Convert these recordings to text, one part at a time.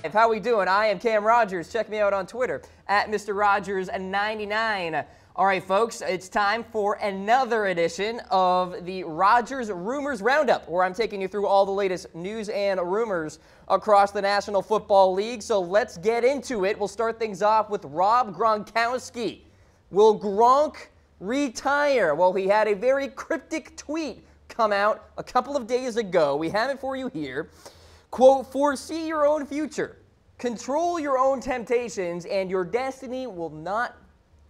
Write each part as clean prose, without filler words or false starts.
How we doing? I am Cam Rogers. Check me out on Twitter at Mr. Rogers99. All right, folks, it's time for another edition of the Rogers Rumors Roundup, where I'm taking you through all the latest news and rumors across the National Football League. So let's get into it. We'll start things off with Rob Gronkowski. Will Gronk retire? Well, he had a very cryptic tweet come out a couple of days ago. We have it for you here. Quote, "Foresee your own future, control your own temptations, and your destiny will not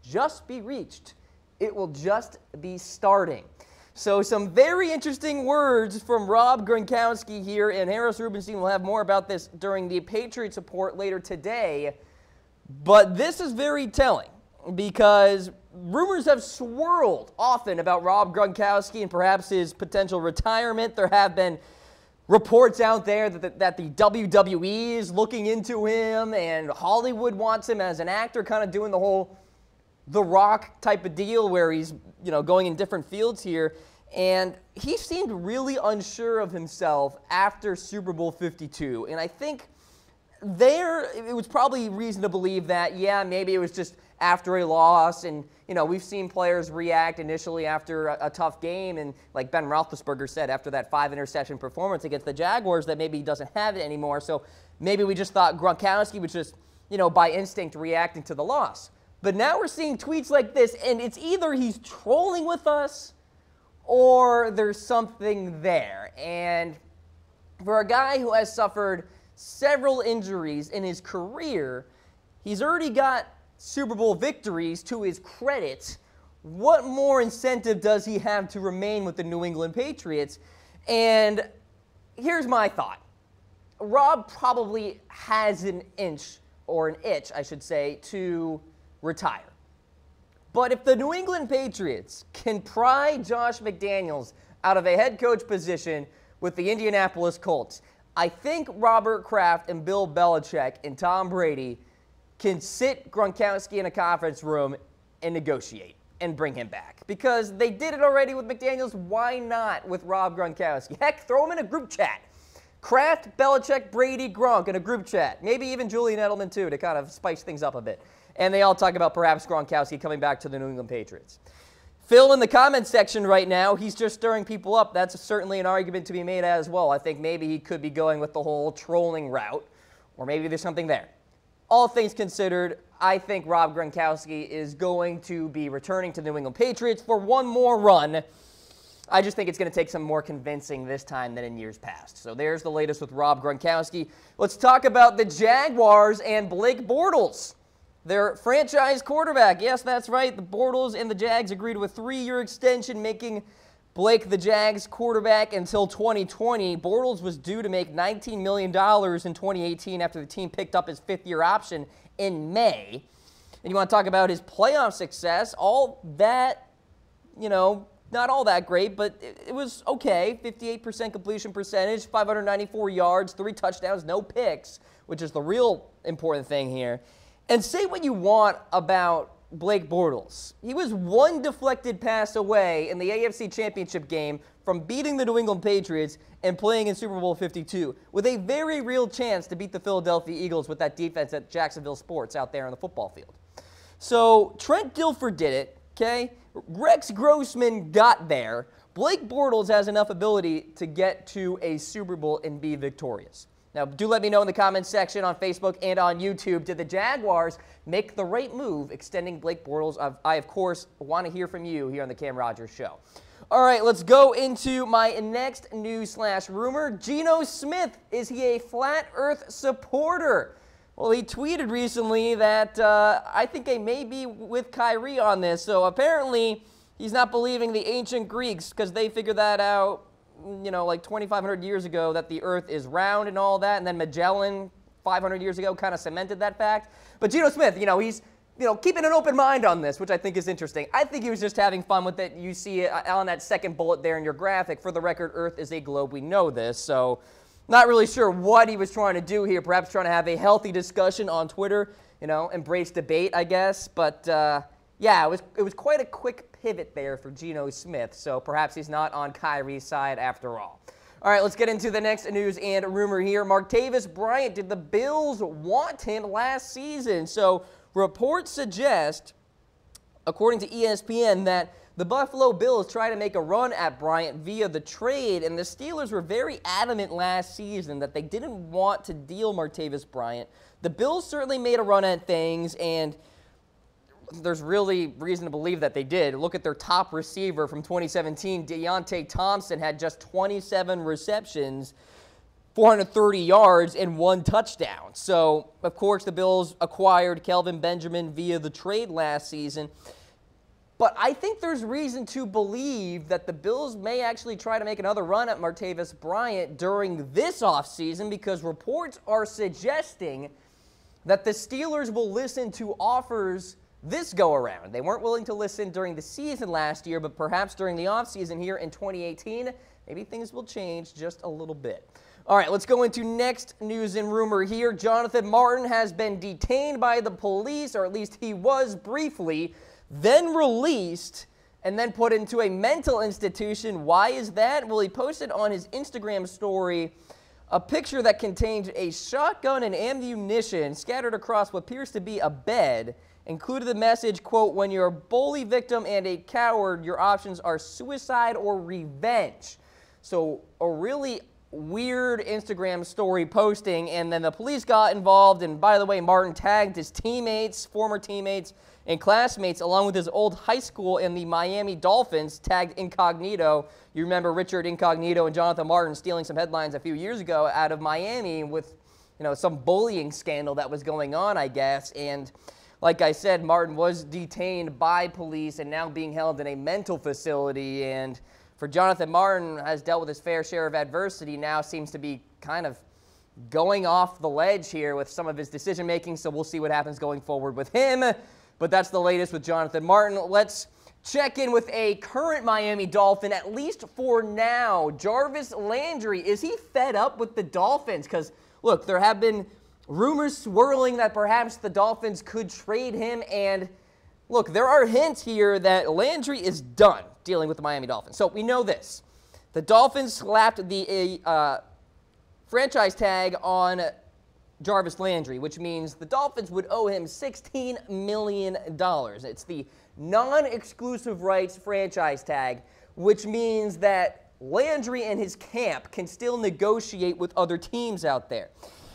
just be reached. It will just be starting." So some very interesting words from Rob Gronkowski here, and Harris Rubenstein will have more about this during the Patriots report later today. But this is very telling because rumors have swirled often about Rob Gronkowski and perhaps his potential retirement. There have been reports out there that the WWE is looking into him and Hollywood wants him as an actor, kind of doing the whole The Rock type of deal where he's, going in different fields here. And he seemed really unsure of himself after Super Bowl 52. And I think it was probably reason to believe that, yeah, maybe it was just after a loss. And, we've seen players react initially after a tough game. And like Ben Roethlisberger said after that 5-interception performance against the Jaguars, that maybe he doesn't have it anymore. So maybe we just thought Gronkowski was just, by instinct reacting to the loss. But now we're seeing tweets like this, and it's either he's trolling with us or there's something there. And for a guy who has suffered several injuries in his career, he's already got Super Bowl victories to his credit. What more incentive does he have to remain with the New England Patriots? And here's my thought. Rob probably has an itch, I should say, to retire. But if the New England Patriots can pry Josh McDaniels out of a head coach position with the Indianapolis Colts, I think Robert Kraft and Bill Belichick and Tom Brady can sit Gronkowski in a conference room and negotiate and bring him back. Because they did it already with McDaniels, why not with Rob Gronkowski? Heck, throw him in a group chat. Kraft, Belichick, Brady, Gronk in a group chat. Maybe even Julian Edelman too to kind of spice things up a bit. And they all talk about perhaps Gronkowski coming back to the New England Patriots. Phil in the comments section right now, he's just stirring people up. That's certainly an argument to be made as well. I think maybe he could be going with the whole trolling route, or maybe there's something there. All things considered, I think Rob Gronkowski is going to be returning to the New England Patriots for one more run. I just think it's going to take some more convincing this time than in years past. So there's the latest with Rob Gronkowski. Let's talk about the Jaguars and Blake Bortles, their franchise quarterback. Yes, that's right. The Bortles and the Jags agreed to a 3-year extension, making Blake the Jags quarterback until 2020. Bortles was due to make $19 million in 2018 after the team picked up his 5th-year option in May. And you want to talk about his playoff success, all that, not all that great, but it was okay. 58% completion percentage, 594 yards, 3 touchdowns, no picks, which is the real important thing here. And say what you want about Blake Bortles. He was one deflected pass away in the AFC Championship game from beating the New England Patriots and playing in Super Bowl 52 with a very real chance to beat the Philadelphia Eagles with that defense at Jacksonville Sports out there on the football field. So Trent Dilfer did it, okay? Rex Grossman got there. Blake Bortles has enough ability to get to a Super Bowl and be victorious. Now, do let me know in the comments section on Facebook and on YouTube, did the Jaguars make the right move extending Blake Bortles? I, of course, want to hear from you here on the Cam Rogers Show. All right, let's go into my next news/rumor. Geno Smith, is he a flat earth supporter? Well, he tweeted recently that I think I may be with Kyrie on this. So apparently he's not believing the ancient Greeks because they figured that out, like 2,500 years ago, that the earth is round and all that. And then Magellan, 500 years ago, kind of cemented that fact. But Geno Smith, he's keeping an open mind on this, which I think is interesting. I think he was just having fun with it. You see it on that second bullet there in your graphic. For the record, Earth is a globe. We know this. So not really sure what he was trying to do here. Perhaps trying to have a healthy discussion on Twitter, embrace debate, I guess. But yeah, it was quite a quick pivot there for Geno Smith. So perhaps he's not on Kyrie's side after all. All right, let's get into the next news and rumor here. Martavis Bryant, did the Bills want him last season? So reports suggest, according to ESPN, that the Buffalo Bills try to make a run at Bryant via the trade, and the Steelers were very adamant last season that they didn't want to deal Martavis Bryant. The Bills certainly made a run at things, and there's really reason to believe that they did. Look at their top receiver from 2017, Deontay Thompson, had just 27 receptions, 430 yards, and 1 touchdown. So, of course, the Bills acquired Kelvin Benjamin via the trade last season. But I think there's reason to believe that the Bills may actually try to make another run at Martavis Bryant during this offseason, because reports are suggesting that the Steelers will listen to offers this go-around. They weren't willing to listen during the season last year, but perhaps during the offseason here in 2018, maybe things will change just a little bit. All right, let's go into next news and rumor here. Jonathan Martin has been detained by the police, or at least he was briefly, then released, and then put into a mental institution. Why is that? Well, he posted on his Instagram story a picture that contained a shotgun and ammunition scattered across what appears to be a bed. Included the message, quote, "When you're a bully victim and a coward, your options are suicide or revenge." So a really weird Instagram story posting, and then the police got involved. And by the way, Martin tagged his teammates, former teammates, and classmates, along with his old high school and the Miami Dolphins, tagged Incognito. You remember Richard Incognito and Jonathan Martin stealing some headlines a few years ago out of Miami with, some bullying scandal that was going on, I guess. And like I said, Martin was detained by police and now being held in a mental facility. And for Jonathan Martin, has dealt with his fair share of adversity, now seems to be kind of going off the ledge here with some of his decision-making, so we'll see what happens going forward with him. But that's the latest with Jonathan Martin. Let's check in with a current Miami Dolphin, at least for now. Jarvis Landry, is he fed up with the Dolphins? Because, look, there have been rumors swirling that perhaps the Dolphins could trade him, and look, there are hints here that Landry is done dealing with the Miami Dolphins. So we know this. The Dolphins slapped the franchise tag on Jarvis Landry, which means the Dolphins would owe him $16 million. It's the non-exclusive rights franchise tag, which means that Landry and his camp can still negotiate with other teams out there.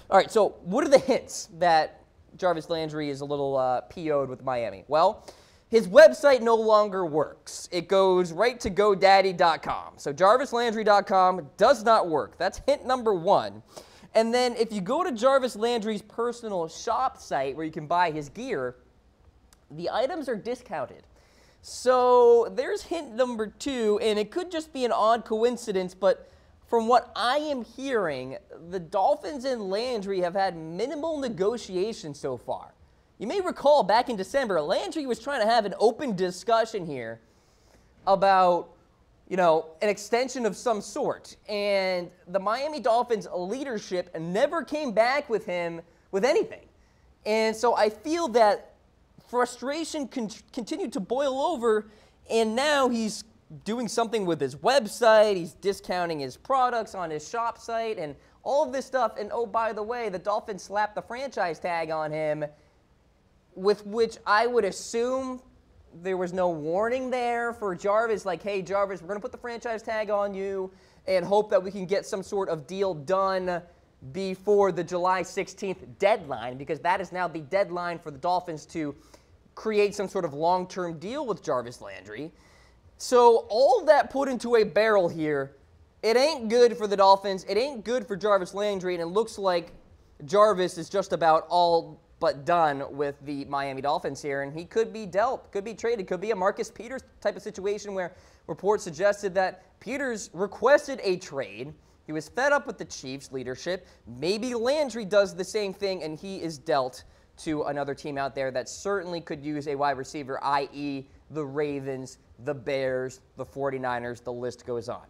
All right, so what are the hints that Jarvis Landry is a little PO'd with Miami? Well, his website no longer works. It goes right to GoDaddy.com. So JarvisLandry.com does not work. That's hint number one. And then if you go to Jarvis Landry's personal shop site where you can buy his gear, the items are discounted. So there's hint number two, and it could just be an odd coincidence, but from what I am hearing, the Dolphins and Landry have had minimal negotiations so far. You may recall back in December, Landry was trying to have an open discussion here about, an extension of some sort. And the Miami Dolphins leadership never came back with him with anything. And so I feel that frustration continued to boil over, and now he's doing something with his website, he's discounting his products on his shop site, and all of this stuff. And oh, by the way, the Dolphins slapped the franchise tag on him, with which I would assume there was no warning there for Jarvis, like, hey, Jarvis, we're going to put the franchise tag on you and hope that we can get some sort of deal done before the July 16th deadline, because that is now the deadline for the Dolphins to create some sort of long-term deal with Jarvis Landry. So all that put into a barrel here, it ain't good for the Dolphins, it ain't good for Jarvis Landry, and it looks like Jarvis is just about all but done with the Miami Dolphins here, and he could be dealt, could be traded, could be a Marcus Peters type of situation where reports suggested that Peters requested a trade. He was fed up with the Chiefs' leadership. Maybe Landry does the same thing, and he is dealt to another team out there that certainly could use a wide receiver, i.e. the Ravens, the Bears, the 49ers, the list goes on.